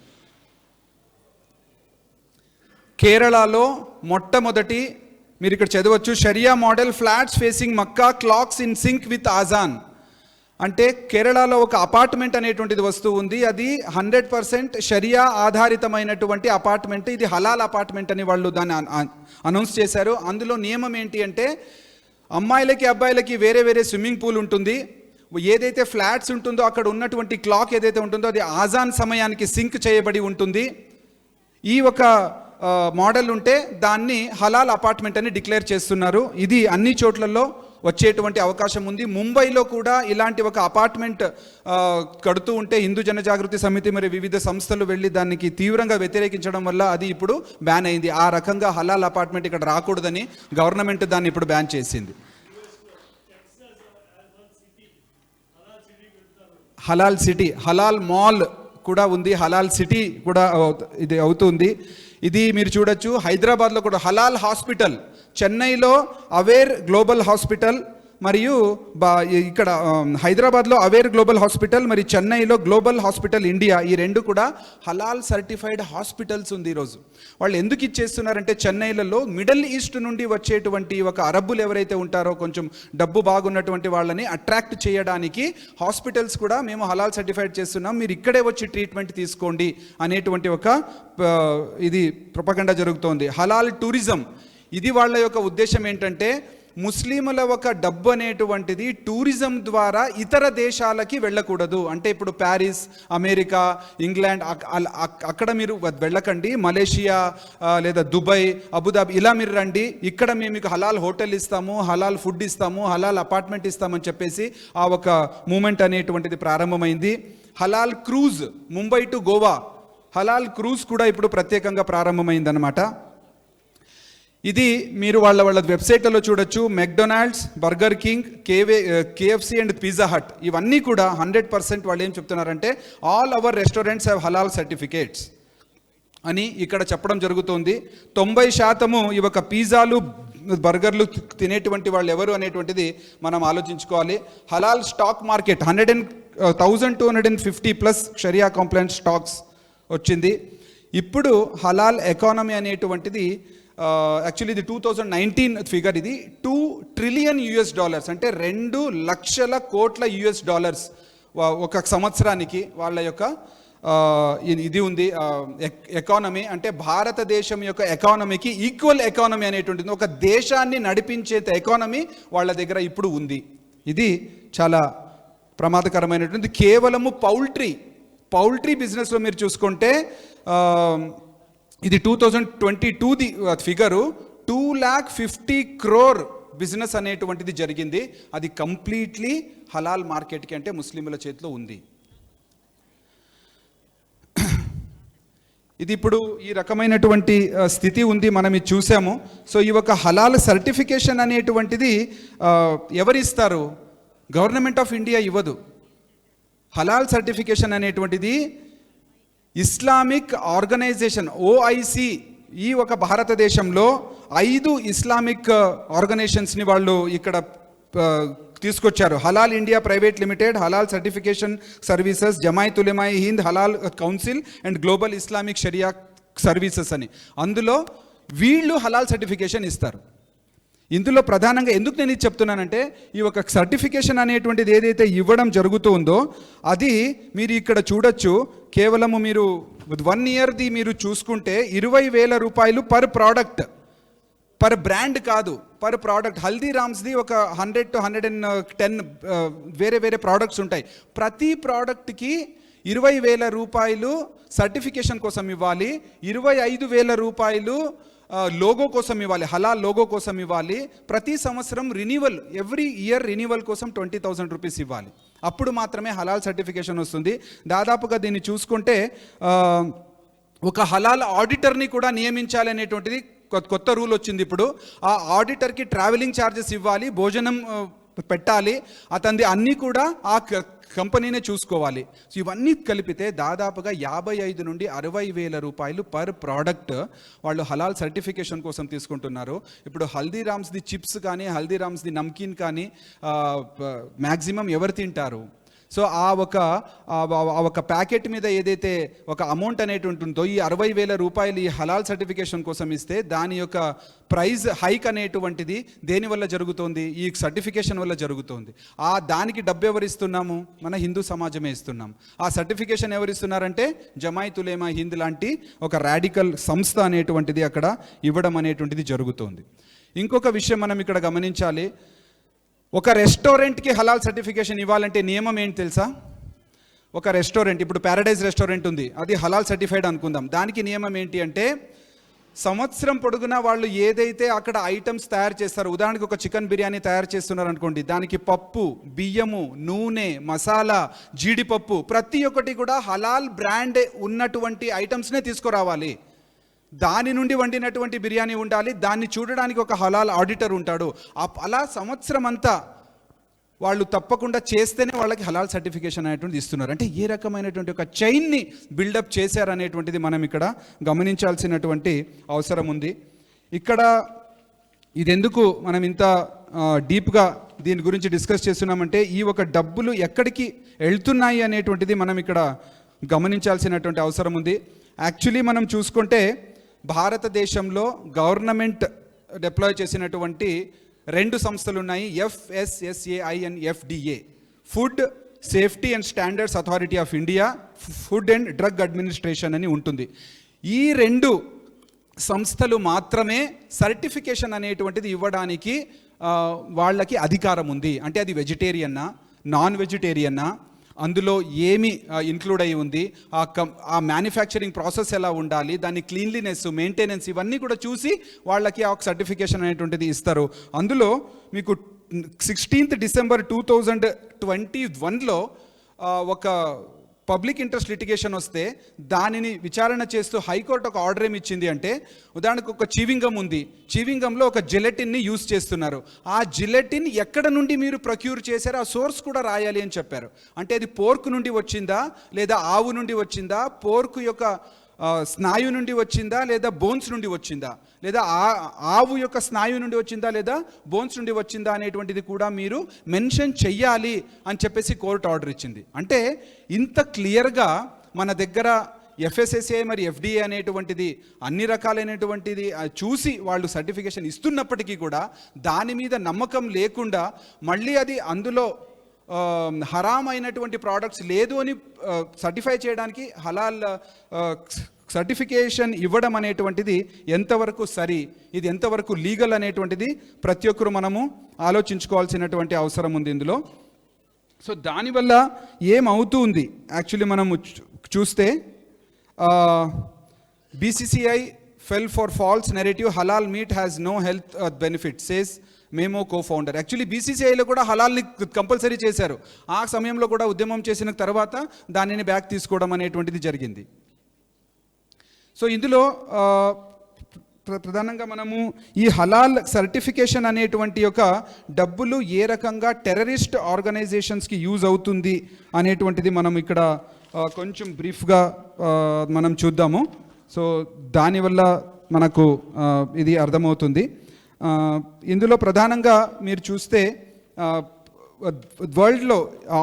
కేరళలో మొట్టమొదటి మీరు ఇక్కడ చదవచ్చు, షరియా model flats facing Mecca clocks in sync with ఆజాన్. అంటే కేరళలో ఒక అపార్ట్మెంట్ అనేటువంటిది వస్తూ ఉంది. అది 100% షరియా ఆధారితమైనటువంటి అపార్ట్మెంట్. ఇది హలాల్ అపార్ట్మెంట్ అని వాళ్ళు దాన్ని అనౌన్స్ చేశారు. అందులో నియమం ఏంటి అంటే, అమ్మాయిలకి అబ్బాయిలకి వేరే వేరే స్విమ్మింగ్ పూల్ ఉంటుంది. ఏదైతే ఫ్లాట్స్ ఉంటుందో అక్కడ ఉన్నటువంటి క్లాక్ ఏదైతే ఉంటుందో అది ఆజాన్ సమయానికి సింక్ చేయబడి ఉంటుంది. ఈ ఒక మోడల్ ఉంటే దాన్ని హలాల్ అపార్ట్మెంట్ అని డిక్లేర్ చేస్తున్నారు. ఇది అన్ని చోట్లలో వచ్చేటువంటి అవకాశం ఉంది. ముంబైలో కూడా ఇలాంటి ఒక అపార్ట్మెంట్ కడుతూ ఉంటే హిందూ జనజాగృతి సమితి మరి వివిధ సంస్థలు వెళ్ళి దానికి తీవ్రంగా వ్యతిరేకించడం వల్ల అది ఇప్పుడు బ్యాన్ అయింది. ఆ రకంగా హలాల్ అపార్ట్మెంట్ ఇక్కడ రాకూడదని గవర్నమెంట్ దాన్ని ఇప్పుడు బ్యాన్ చేసింది. హలాల్ సిటీ, హలాల్ మాల్ కూడా ఉంది, హలాల్ సిటీ కూడా ఇది అవుతుంది. ఇది మీరు చూడొచ్చు. హైదరాబాద్లో కూడా హలాల్ హాస్పిటల్, చెన్నైలో అవేర్ గ్లోబల్ హాస్పిటల్, మరియు ఇక్కడ హైదరాబాద్లో అవేర్ గ్లోబల్ హాస్పిటల్, మరి చెన్నైలో గ్లోబల్ హాస్పిటల్ ఇండియా, ఈ రెండు కూడా హలాల్ సర్టిఫైడ్ హాస్పిటల్స్ ఉంది ఈరోజు. వాళ్ళు ఎందుకు ఇచ్చేస్తున్నారంటే చెన్నైలలో మిడిల్ ఈస్ట్ నుండి వచ్చేటువంటి ఒక అరబ్బులు ఎవరైతే ఉంటారో కొంచెం డబ్బు బాగున్నటువంటి వాళ్ళని అట్రాక్ట్ చేయడానికి హాస్పిటల్స్ కూడా మేము హలాల్ సర్టిఫైడ్ చేస్తున్నాం, మీరు ఇక్కడే వచ్చి ట్రీట్మెంట్ తీసుకోండి అనేటువంటి ఒక ఇది ప్రొపగండా జరుగుతోంది. హలాల్ టూరిజం, ఇది వాళ్ళ యొక్క ఉద్దేశం ఏంటంటే ముస్లింల ఒక డబ్బు అనేటువంటిది టూరిజం ద్వారా ఇతర దేశాలకి వెళ్ళకూడదు. అంటే ఇప్పుడు ప్యారిస్, అమెరికా, ఇంగ్లాండ్ అక్కడ మీరు వెళ్ళకండి, మలేషియా లేదా దుబాయ్, అబుదాబి ఇలా మీరు రండి, ఇక్కడ మేము మీకు హలాల్ హోటల్ ఇస్తాము, హలాల్ ఫుడ్ ఇస్తాము, హలాల్ అపార్ట్మెంట్ ఇస్తామని చెప్పేసి ఆ ఒక మూమెంట్ అనేటువంటిది ప్రారంభమైంది. హలాల్ క్రూజ్, ముంబై టు గోవా హలాల్ క్రూజ్ కూడా ఇప్పుడు ప్రత్యేకంగా ప్రారంభమైందనమాట. ఇది మీరు వాళ్ళ వెబ్సైట్లలో చూడొచ్చు. McDonald's, Burger King, KFC and Pizza Hut, ఇవన్నీ కూడా 100% వాళ్ళు ఏం చెప్తున్నారంటే ఆల్ అవర్ రెస్టారెంట్స్ హ్యావ్ హలాల్ సర్టిఫికేట్స్ అని ఇక్కడ చెప్పడం జరుగుతుంది. 90% ఈ యొక్క పిజ్జాలు, బర్గర్లు తినేటువంటి వాళ్ళు ఎవరు అనేటువంటిది మనం ఆలోచించుకోవాలి. హలాల్ స్టాక్ మార్కెట్ 1250+ షరియా కంప్లైంట్ స్టాక్స్ వచ్చింది. ఇప్పుడు హలాల్ ఎకానమీ అనేటువంటిది యాక్చువల్లీ ఇది 2019 ఫిగర్, ఇది $2 trillion అంటే 2 లక్షల కోట్ల US ఒక సంవత్సరానికి వాళ్ళ యొక్క ఇది ఉంది ఎకానమీ. అంటే భారతదేశం యొక్క ఎకానమీకి ఈక్వల్ ఎకానమీ అనేటువంటిది, ఒక దేశాన్ని నడిపించే ఎకానమీ వాళ్ళ దగ్గర ఇప్పుడు ఉంది. ఇది చాలా ప్రమాదకరమైనటువంటి. కేవలము పౌల్ట్రీ బిజినెస్లో మీరు చూసుకుంటే ఇది 2022 ఫిగరు 250 crore బిజినెస్ అనేటువంటిది జరిగింది. అది కంప్లీట్లీ హలాల్ మార్కెట్కి, అంటే ముస్లింల చేతిలో ఉంది. ఇది ఇప్పుడు ఈ రకమైనటువంటి స్థితి ఉంది, మనం ఇది చూసాము. సో ఈ ఒక హలాల్ సర్టిఫికేషన్ అనేటువంటిది ఎవరిస్తారు? గవర్నమెంట్ ఆఫ్ ఇండియా ఇవ్వదు. హలాల్ సర్టిఫికేషన్ అనేటువంటిది ఇస్లామిక్ ఆర్గనైజేషన్ OIC, ఈ ఒక భారతదేశంలో 5 ఇస్లామిక్ ఆర్గనైజేషన్స్ని వాళ్ళు ఇక్కడ తీసుకొచ్చారు. హలాల్ ఇండియా ప్రైవేట్ లిమిటెడ్, హలాల్ సర్టిఫికేషన్ సర్వీసెస్, జమాయత్ ఉలమాయి హింద్, హలాల్ కౌన్సిల్ అండ్ గ్లోబల్ ఇస్లామిక్ షరియా సర్వీసెస్ అని. అందులో వీళ్ళు హలాల్ సర్టిఫికేషన్ ఇస్తారు. ఇందులో ప్రధానంగా ఎందుకు నేను ఇది చెప్తున్నానంటే, ఈ ఒక సర్టిఫికేషన్ అనేటువంటిది ఏదైతే ఇవ్వడం జరుగుతూ ఉందో అది మీరు ఇక్కడ చూడొచ్చు. కేవలము మీరు 1 yearది మీరు చూసుకుంటే 20,000 రూపాయలు పర్ ప్రోడక్ట్, పర్ బ్రాండ్ కాదు, పర్ ప్రోడక్ట్. హల్దీరామ్స్ది ఒక 100 to 110 వేరే ప్రోడక్ట్స్ ఉంటాయి. ప్రతి ప్రోడక్ట్కి 20,000 రూపాయలు సర్టిఫికేషన్ కోసం ఇవ్వాలి, 25,000 రూపాయలు లోగో కోసం ఇవ్వాలి, హలాల్ లోగో కోసం ఇవ్వాలి. ప్రతి సంవత్సరం రినివల్, ఎవ్రీ ఇయర్ రినివల్ కోసం 20,000 రూపీస్ ఇవ్వాలి. అప్పుడు మాత్రమే హలాల్ సర్టిఫికేషన్ వస్తుంది. దాదాపుగా దీన్ని చూసుకుంటే ఒక హలాల్ ఆడిటర్ని కూడా నియమించాలి అనేటువంటిది కొత్త రూల్ వచ్చింది ఇప్పుడు. ఆ ఆడిటర్కి ట్రావెలింగ్ ఛార్జెస్ ఇవ్వాలి, భోజనం పెట్టాలి, అతనిది అన్నీ కూడా ఆ కంపెనీనే చూసుకోవాలి. సో ఇవన్నీ కలిపితే దాదాపుగా 55 నుండి 60,000 రూపాయలు పర్ ప్రోడక్ట్ వాళ్ళు హలాల్ సర్టిఫికేషన్ కోసం తీసుకుంటున్నారు. ఇప్పుడు హల్దీరామ్స్ది చిప్స్ కానీ, హల్దీరామ్స్ది నమ్కీన్ కానీ మ్యాక్సిమం ఎవరు తింటారు? సో ఆ ఒక ప్యాకెట్ మీద ఏదైతే ఒక అమౌంట్ అనేటువంటి ఉంటుందో, ఈ 60,000 రూపాయలు ఈ హలాల్ సర్టిఫికేషన్ కోసం ఇస్తే దాని యొక్క ప్రైజ్ హైక్ అనేటువంటిది దేనివల్ల జరుగుతుంది? ఈ సర్టిఫికేషన్ వల్ల జరుగుతుంది. దానికి డబ్బు ఎవరు ఇస్తున్నాము? మన హిందూ సమాజమే ఇస్తున్నాం. ఆ సర్టిఫికేషన్ ఎవరు ఇస్తున్నారంటే జమాయత్ ఉలమా హింద్ లాంటి ఒక రాడికల్ సంస్థ అనేటువంటిది అక్కడ ఇవ్వడం అనేటువంటిది జరుగుతుంది. ఇంకొక విషయం మనం ఇక్కడ గమనించాలి. ఒక రెస్టారెంట్కి హలాల్ సర్టిఫికేషన్ ఇవ్వాలంటే నియమం ఏంటి తెలుసా? ఒక రెస్టారెంట్, ఇప్పుడు ప్యారడైజ్ రెస్టారెంట్ ఉంది, అది హలాల్ సర్టిఫైడ్ అనుకుందాం. దానికి నియమం ఏంటి అంటే సంవత్సరం పొడుగునా వాళ్ళు ఏదైతే అక్కడ ఐటమ్స్ తయారు చేస్తారో, ఉదాహరణకి ఒక చికెన్ బిర్యానీ తయారు చేస్తున్నారు అనుకోండి, దానికి పప్పు, బియ్యము, నూనె, మసాలా, జీడిపప్పు ప్రతి ఒక్కటి కూడా హలాల్ బ్రాండ్ ఉన్నటువంటి ఐటమ్స్నే తీసుకురావాలి. దాని నుండి వండినటువంటి బిర్యానీ ఉండాలి. దాన్ని చూడడానికి ఒక హలాల్ ఆడిటర్ ఉంటాడు. అలా సంవత్సరం అంతా వాళ్ళు తప్పకుండా చేస్తేనే వాళ్ళకి హలాల్ సర్టిఫికేషన్ అనేటువంటిది ఇస్తున్నారు. అంటే ఏ రకమైనటువంటి ఒక చైన్ని బిల్డప్ చేశారనేటువంటిది మనం ఇక్కడ గమనించాల్సినటువంటి అవసరం ఉంది. ఇక్కడ ఇదెందుకు మనం ఇంత డీప్గా దీని గురించి డిస్కస్ చేస్తున్నామంటే ఈ ఒక డబ్బులు ఎక్కడికి వెళ్తున్నాయి అనేటువంటిది మనం ఇక్కడ గమనించాల్సినటువంటి అవసరం ఉంది. యాక్చువల్లీ మనం చూసుకుంటే భారతదేశంలో గవర్నమెంట్ డిప్లాయ్ చేసినటువంటి 2 సంస్థలు ఉన్నాయి, FSSAI and FDA, food safety and standards authority of India, food and drug administration అని ఉంటుంది. ఈ 2 సంస్థలు మాత్రమే సర్టిఫికేషన్ అనేటువంటిది ఇవ్వడానికి వాళ్ళకి అధికారం ఉంది. అంటే అది వెజిటేరియన్నా, నాన్ వెజిటేరియన్నా, అందులో ఏమి ఇంక్లూడ్ అయి ఉంది, ఆ మ్యానుఫ్యాక్చరింగ్ ప్రాసెస్ ఎలా ఉండాలి, దాని క్లీన్లీనెస్, మెయింటెనెన్స్, ఇవన్నీ కూడా చూసి వాళ్ళకి ఆ సర్టిఫికేషన్ అనేటువంటిది ఇస్తారు. అందులో మీకు 16th December 2021లో ఒక పబ్లిక్ ఇంట్రెస్ట్ లిటిగేషన్ వస్తే దానిని విచారణ చేస్తూ హైకోర్టు ఒక ఆర్డర్ ఏమి ఇచ్చింది అంటే, ఉదాహరణకు ఒక చీవింగమ్ ఉంది, చీవింగంలో ఒక జిలెటిన్ని యూజ్ చేస్తున్నారు, ఆ జిలెటిన్ ఎక్కడ నుండి మీరు ప్రొక్యూర్ చేశారో ఆ సోర్స్ కూడా రాయాలి అని చెప్పారు. అంటే అది పోర్క్ నుండి వచ్చిందా, లేదా ఆవు నుండి వచ్చిందా, పోర్క్ యొక్క స్నాయు నుండి వచ్చిందా, లేదా బోన్స్ నుండి వచ్చిందా, లేదా ఆవు యొక్క స్నాయు నుండి వచ్చిందా, లేదా బోన్స్ నుండి వచ్చిందా అనేటువంటిది కూడా మీరు మెన్షన్ చెయ్యాలి అని చెప్పేసి కోర్టు ఆర్డర్ ఇచ్చింది. అంటే ఇంత క్లియర్గా మన దగ్గర FSSAI మరి FDA అనేటువంటిది అన్ని రకాలైనటువంటిది చూసి వాళ్ళు సర్టిఫికేషన్ ఇస్తున్నప్పటికీ కూడా దాని మీద నమ్మకం లేకుండా మళ్ళీ అది అందులో హరామ్ అయినటువంటి ప్రోడక్ట్స్ లేదు అని సర్టిఫై చేయడానికి హలాల్ సర్టిఫికేషన్ ఇవ్వడం అనేటువంటిది ఎంతవరకు సరి, ఇది ఎంతవరకు లీగల్ అనేటువంటిది ప్రతి ఒక్కరు మనము ఆలోచించుకోవాల్సినటువంటి అవసరం ఉంది ఇందులో. సో దానివల్ల ఏమవుతుంది యాక్చువల్లీ మనము చూస్తే BCCI fell for false narrative, halal meat has no health benefits, says memo co-founder. Actually BCCIలో కూడా హలాల్ని కంపల్సరీ చేశారు. ఆ సమయంలో కూడా ఉద్యమం చేసిన తర్వాత దానిని బ్యాక్ తీసుకోవడం అనేటువంటిది జరిగింది. సో ఇందులో ప్రధానంగా మనము ఈ హలాల్ సర్టిఫికేషన్ అనేటువంటి యొక్క డబ్బులు ఏ రకంగా టెర్రరిస్ట్ ఆర్గనైజేషన్స్కి యూజ్ అవుతుంది అనేటువంటిది మనం ఇక్కడ కొంచెం బ్రీఫ్గా మనం చూద్దాము. సో దానివల్ల మనకు ఇది అర్థమవుతుంది. ఇందులో ప్రధానంగా మీరు చూస్తే వరల్డ్లో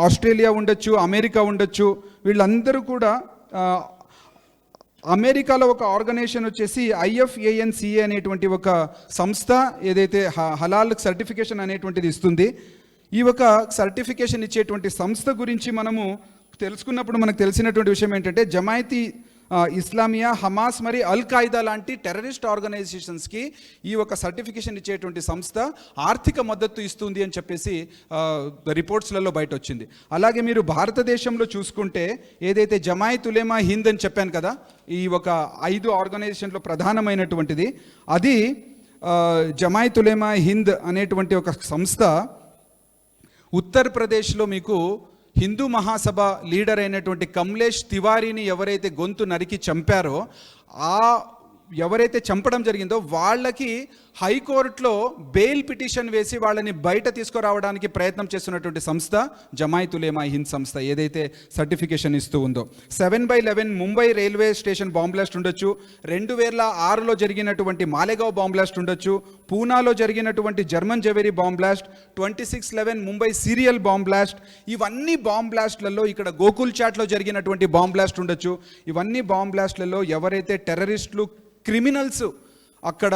ఆస్ట్రేలియా ఉండొచ్చు, అమెరికా ఉండొచ్చు, వీళ్ళందరూ కూడా అమెరికాలో ఒక ఆర్గనైజేషన్ వచ్చేసి IFANCA అనేటువంటి ఒక సంస్థ ఏదైతే హలాల్ సర్టిఫికేషన్ అనేటువంటిది ఇస్తుంది. ఈ ఒక సర్టిఫికేషన్ ఇచ్చేటువంటి సంస్థ గురించి మనము తెలుసుకున్నప్పుడు మనకు తెలిసినటువంటి విషయం ఏంటంటే, జమాయతీ ఇస్లామియా, హమాస్ మరి అల్ ఖైదా లాంటి టెర్రరిస్ట్ ఆర్గనైజేషన్స్కి ఈ ఒక సర్టిఫికేషన్ ఇచ్చేటువంటి సంస్థ ఆర్థిక మద్దతు ఇస్తుంది అని చెప్పేసి రిపోర్ట్స్లలో బయట వచ్చింది. అలాగే మీరు భారతదేశంలో చూసుకుంటే ఏదైతే జమాయత్ ఉలేమా హింద్ అని చెప్పాను కదా, ఈ ఒక 5 ఆర్గనైజేషన్లో ప్రధానమైనటువంటిది అది జమాయత్ ఉలేమా హింద్ అనేటువంటి ఒక సంస్థ ఉత్తరప్రదేశ్లో మీకు హిందూ మహాసభ లీడర్ అయినటువంటి కమలేష్ తివారీని ఎవరైతే గొంతు నరికి చంపారో, ఎవరైతే చంపడం జరిగిందో వాళ్ళకి హైకోర్టులో బెయిల్ పిటిషన్ వేసి వాళ్ళని బయట తీసుకురావడానికి ప్రయత్నం చేస్తున్నటువంటి సంస్థ జమాయత్ ఉలేమా హింద్ సంస్థ ఏదైతే సర్టిఫికేషన్ ఇస్తూ ఉందో. 7/11 Mumbai railway station bomb blast ఉండొచ్చు, 2006లో జరిగినటువంటి మాలేగావ్ బాంబ్ బ్లాస్ట్ ఉండొచ్చు, పూనాలో జరిగినటువంటి German Zaveri bomb blast, 26/11 Mumbai serial bomb blast, ఇవన్నీ బాంబ్ బ్లాస్ట్లలో ఇక్కడ గోకుల్ చాట్లో జరిగినటువంటి బాంబ్ బ్లాస్ట్ ఉండొచ్చు. ఇవన్నీ బాంబ్ బ్లాస్ట్లలో ఎవరైతే టెర్రరిస్టులు, క్రిమినల్స్ అక్కడ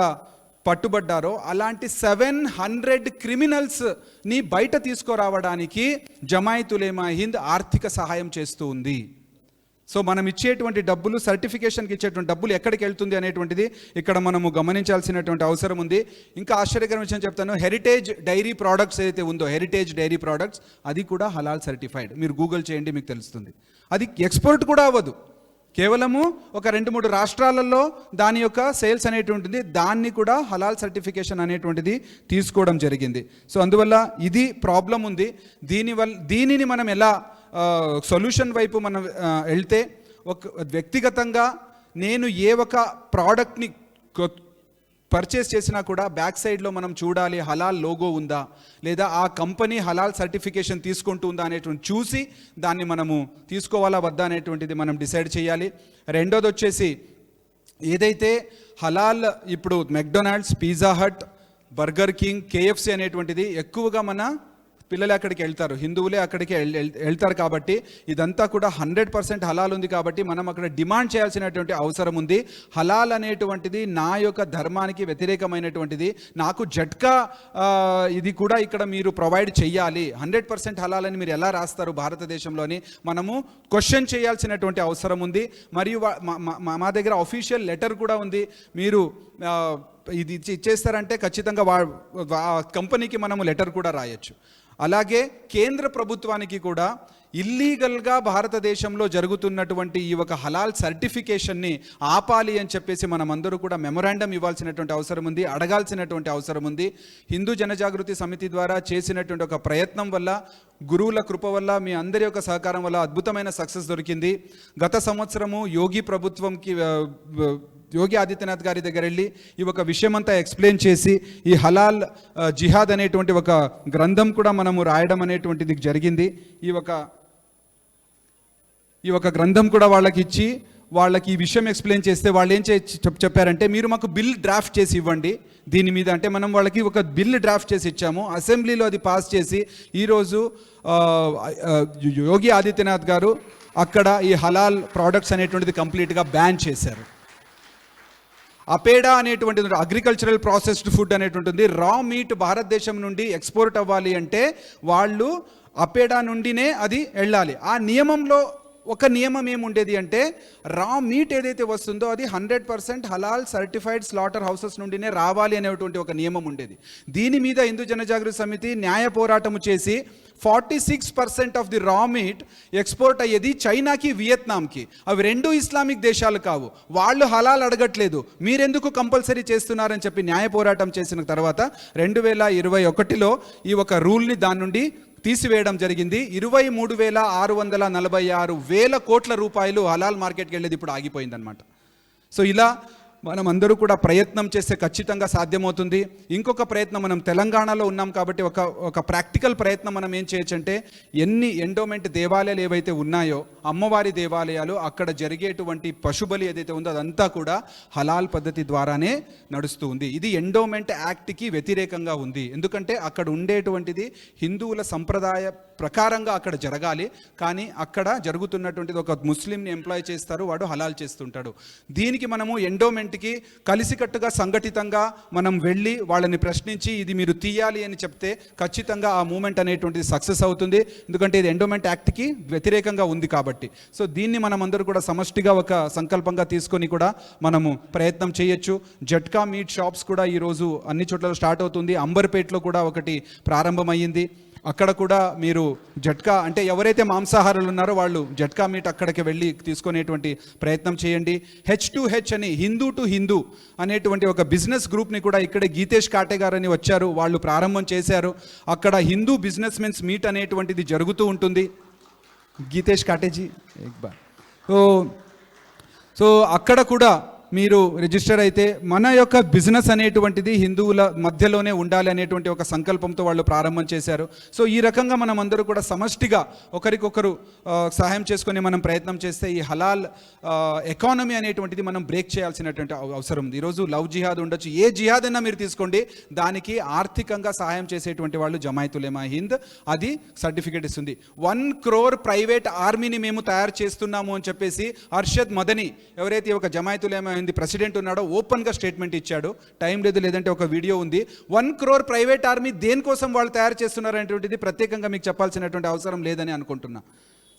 పట్టుబడ్డారో అలాంటి 700 క్రిమినల్స్ని బయట తీసుకురావడానికి జమాయత్ ఉలేమా హింద్ ఆర్థిక సహాయం చేస్తూ ఉంది. సో మనం ఇచ్చేటువంటి డబ్బులు, సర్టిఫికేషన్కి ఇచ్చేటువంటి డబ్బులు ఎక్కడికి వెళ్తుంది అనేటువంటిది ఇక్కడ మనము గమనించాల్సినటువంటి అవసరం ఉంది. ఇంకా ఆశ్చర్యకరమైన విషయం చెప్తాను, హెరిటేజ్ డైరీ ప్రోడక్ట్స్ ఏదైతే ఉందో, హెరిటేజ్ డైరీ ప్రోడక్ట్స్ అది కూడా హలాల్ సర్టిఫైడ్. మీరు గూగుల్ చేయండి, మీకు తెలుస్తుంది. అది ఎక్స్పోర్ట్ కూడా అవ్వదు, కేవలము ఒక 2-3 రాష్ట్రాలలో దాని యొక్క సేల్స్ అనేటువంటిది, దాన్ని కూడా హలాల్ సర్టిఫికేషన్ అనేటువంటిది తీసుకోవడం జరిగింది. సో అందువల్ల ఇది ప్రాబ్లం ఉంది. దీనిని మనం ఎలా సొల్యూషన్ వైపు మనం వెళ్తే, ఒక వ్యక్తిగతంగా నేను ఏ ఒక ప్రోడక్ట్ని పర్చేస్ చేసినా కూడా బ్యాక్ సైడ్లో మనం చూడాలి హలాల్ లోగో ఉందా, లేదా ఆ కంపెనీ హలాల్ సర్టిఫికేషన్ తీసుకుంటుందా అనేటువంటి చూసి దాన్ని మనము తీసుకోవాలా వద్దా అనేటువంటిది మనం డిసైడ్ చేయాలి. రెండోది వచ్చేసి ఏదైతే హలాల్ ఇప్పుడు McDonald's, Pizza Hut, Burger King, KFC అనేటువంటిది ఎక్కువగా మన పిల్లలే అక్కడికి వెళ్తారు, హిందువులే అక్కడికి వెళ్తారు. కాబట్టి ఇదంతా కూడా 100% హలాల్ ఉంది. కాబట్టి మనం అక్కడ డిమాండ్ చేయాల్సినటువంటి అవసరం ఉంది. హలాల్ అనేటువంటిది నా యొక్క ధర్మానికి వ్యతిరేకమైనటువంటిది, నాకు జట్కా ఇది కూడా ఇక్కడ మీరు ప్రొవైడ్ చేయాలి. 100% హలాల్ అని మీరు ఎలా రాస్తారు భారతదేశంలోని? మనము క్వశ్చన్ చేయాల్సినటువంటి అవసరం ఉంది. మరియు మా దగ్గర అఫీషియల్ లెటర్ కూడా ఉంది. మీరు ఇది ఇచ్చేస్తారంటే ఖచ్చితంగా కంపెనీకి మనము లెటర్ కూడా రాయొచ్చు. అలాగే కేంద్ర ప్రభుత్వానికి కూడా ఇల్లీగల్గా భారతదేశంలో జరుగుతున్నటువంటి ఈ ఒక హలాల్ సర్టిఫికేషన్ని ఆపాలి అని చెప్పేసి మనమందరూ కూడా మెమొరాండం ఇవ్వాల్సినటువంటి అవసరం ఉంది, అడగాల్సినటువంటి అవసరం ఉంది. హిందూ జనజాగృతి సమితి ద్వారా చేసినటువంటి ఒక ప్రయత్నం వల్ల, గురువుల కృప వల్ల, మీ అందరి యొక్క సహకారం వల్ల అద్భుతమైన సక్సెస్ దొరికింది. గత సంవత్సరము యోగి ఆదిత్యనాథ్ గారి దగ్గర వెళ్ళి ఈ ఒక విషయమంతా ఎక్స్ప్లెయిన్ చేసి ఈ హలాల్ జిహాద్ అనేటువంటి ఒక గ్రంథం కూడా మనము రాయడం అనేటువంటిది జరిగింది. ఈ ఒక గ్రంథం కూడా వాళ్ళకి ఇచ్చి వాళ్ళకి ఈ విషయం ఎక్స్ప్లెయిన్ చేస్తే వాళ్ళు ఏం చెప్పారంటే, మీరు మాకు బిల్ డ్రాఫ్ట్ చేసి ఇవ్వండి దీని మీద. అంటే మనం వాళ్ళకి ఒక బిల్ డ్రాఫ్ట్ చేసి ఇచ్చాము, అసెంబ్లీలో అది పాస్ చేసి ఈరోజు యోగి ఆదిత్యనాథ్ గారు అక్కడ ఈ హలాల్ ప్రోడక్ట్స్ అనేటువంటిది కంప్లీట్గా బ్యాన్ చేశారు. అపేడా అనేటువంటిది అగ్రికల్చరల్ ప్రాసెస్డ్ ఫుడ్ అనేటువంటిది రా మీట్ భారతదేశం నుండి ఎక్స్పోర్ట్ అవ్వాలి అంటే వాళ్ళు అపేడా నుండినే అది వెళ్ళాలి. ఆ నియమంలో ఒక నియమం ఏముండేది అంటే, రా మీట్ ఏదైతే వస్తుందో అది 100% హలాల్ సర్టిఫైడ్ స్లాటర్ హౌసెస్ నుండినే రావాలి అనేటువంటి ఒక నియమం ఉండేది. దీని మీద హిందూ జనజాగృతి సమితి న్యాయ పోరాటము చేసి 46% ఆఫ్ ది రా మీట్ ఎక్స్పోర్ట్ అయ్యేది చైనాకి, వియత్నాంకి. అవి రెండు ఇస్లామిక్ దేశాలు కావు. వాళ్ళు హలాల్ అడగట్లేదు, మీరెందుకు కంపల్సరీ చేస్తున్నారని చెప్పి న్యాయ పోరాటం చేసిన తర్వాత 2021లో ఈ ఒక రూల్ని దాని నుండి తీసివేయడం జరిగింది. 23,646 కోట్ల రూపాయలు హలాల్ మార్కెట్కి వెళ్ళేది ఇప్పుడు ఆగిపోయిందనమాట. సో ఇలా మనం అందరూ కూడా ప్రయత్నం చేస్తే ఖచ్చితంగా సాధ్యమవుతుంది. ఇంకొక ప్రయత్నం, మనం తెలంగాణలో ఉన్నాం కాబట్టి ఒక ప్రాక్టికల్ ప్రయత్నం మనం ఏం చేయొచ్చు అంటే, ఎన్ని ఎండోమెంట్ దేవాలయాలు ఏవైతే ఉన్నాయో, అమ్మవారి దేవాలయాలు, అక్కడ జరిగేటువంటి పశుబలి ఏదైతే ఉందో అదంతా కూడా హలాల్ పద్ధతి ద్వారానే నడుస్తూ ఉంది. ఇది ఎండోమెంట్ యాక్ట్కి వ్యతిరేకంగా ఉంది. ఎందుకంటే అక్కడ ఉండేటువంటిది హిందువుల సంప్రదాయ ప్రకారంగా అక్కడ జరగాలి. కానీ అక్కడ జరుగుతున్నటువంటిది ఒక ముస్లింని ఎంప్లాయ్ చేస్తారు, వాడు హలాల్ చేస్తుంటాడు. దీనికి మనము ఎండోమెంట్కి కలిసికట్టుగా సంఘటితంగా మనం వెళ్ళి వాళ్ళని ప్రశ్నించి ఇది మీరు తీయాలి అని చెప్తే ఖచ్చితంగా ఆ మూమెంట్ అనేటువంటిది సక్సెస్ అవుతుంది. ఎందుకంటే ఇది ఎండోమెంట్ యాక్ట్కి వ్యతిరేకంగా ఉంది కాబట్టి. సో దీన్ని మనం అందరూ కూడా సమష్టిగా ఒక సంకల్పంగా తీసుకొని కూడా మనము ప్రయత్నం చేయొచ్చు. జట్కా మీట్ షాప్స్ కూడా ఈరోజు అన్ని చోట్ల స్టార్ట్ అవుతుంది. అంబర్పేటలో కూడా ఒకటి ప్రారంభమయ్యింది. అక్కడ కూడా మీరు జట్కా అంటే ఎవరైతే మాంసాహారులు ఉన్నారో వాళ్ళు జట్కా మీట్ అక్కడికి వెళ్ళి తీసుకునేటువంటి ప్రయత్నం చేయండి. H2H అని హిందూ టు హిందూ అనేటువంటి ఒక బిజినెస్ గ్రూప్ని కూడా ఇక్కడే గీతేష్ కాటే గారు అని వచ్చారు, వాళ్ళు ప్రారంభం చేశారు. అక్కడ హిందూ బిజినెస్ మెన్స్ మీట్ అనేటువంటిది జరుగుతూ ఉంటుంది. గీతేష్ కాటేజీ సో అక్కడ కూడా మీరు రిజిస్టర్ అయితే మన యొక్క బిజినెస్ అనేటువంటిది హిందువుల మధ్యలోనే ఉండాలి అనేటువంటి ఒక సంకల్పంతో వాళ్ళు ప్రారంభం చేశారు. సో ఈ రకంగా మనం అందరూ కూడా సమష్టిగా ఒకరికొకరు సహాయం చేసుకొని మనం ప్రయత్నం చేస్తే ఈ హలాల్ ఎకానమీ అనేటువంటిది మనం బ్రేక్ చేయాల్సినటువంటి అవసరం ఉంది. ఈరోజు లవ్ జిహాద్ ఉండొచ్చు, ఏ జిహాద్ అయినా మీరు తీసుకోండి, దానికి ఆర్థికంగా సహాయం చేసేటువంటి వాళ్ళు జమాయత్ ఉలేమా హింద్ అది సర్టిఫికేట్ ఇస్తుంది. 1 crore ప్రైవేట్ ఆర్మీని మేము తయారు చేస్తున్నాము అని చెప్పేసి అర్షద్ మదనీ ఎవరైతే ఒక జమాయత్ ఉలేమా హింద్ ప్రెసిడెంట్ ఉన్నాడో ఓపెన్గా స్టేట్మెంట్ ఇచ్చాడు. టైం లేదు, లేదంటే ఒక వీడియో ఉంది. 1 crore ప్రైవేట్ ఆర్మీ దేనికోసం వాళ్ళు తయారు చేస్తున్నారు అనేటువంటిది ప్రత్యేకంగా మీకు చెప్పాల్సినటువంటి అవసరం లేదని అనుకుంటున్నా.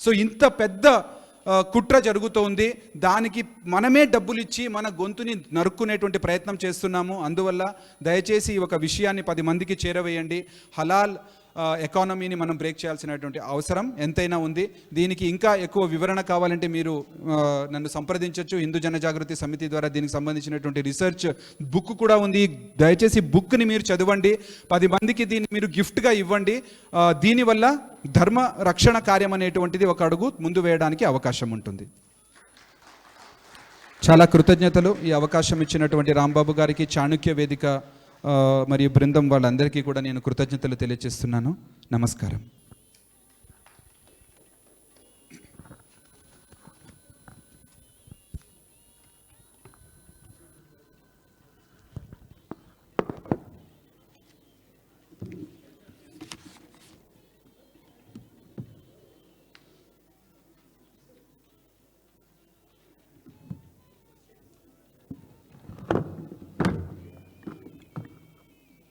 సో ఇంత పెద్ద కుట్ర జరుగుతోంది, దానికి మనమే డబ్బులు ఇచ్చి మన గొంతుని నరుక్కునేటువంటి ప్రయత్నం చేస్తున్నాము. అందువల్ల దయచేసి ఒక విషయాన్ని 10 మందికి చేరవేయండి. హలాల్ ఎకానమీని మనం బ్రేక్ చేయాల్సినటువంటి అవసరం ఎంతైనా ఉంది. దీనికి ఇంకా ఎక్కువ వివరణ కావాలంటే మీరు నన్ను సంప్రదించవచ్చు. హిందూ జనజాగృతి సమితి ద్వారా దీనికి సంబంధించినటువంటి రీసెర్చ్ బుక్ కూడా ఉంది. దయచేసి బుక్ని మీరు చదవండి, 10 మందికి దీన్ని మీరు గిఫ్ట్గా ఇవ్వండి. దీనివల్ల ధర్మ రక్షణ కార్యం అనేటువంటిది ఒక అడుగు ముందు వేయడానికి అవకాశం ఉంటుంది. చాలా కృతజ్ఞతలు. ఈ అవకాశం ఇచ్చినటువంటి రాంబాబు గారికి, చాణుక్య వేదిక మరియు బృందం వాళ్ళందరికీ కూడా నేను కృతజ్ఞతలు తెలియజేస్తున్నాను. నమస్కారం.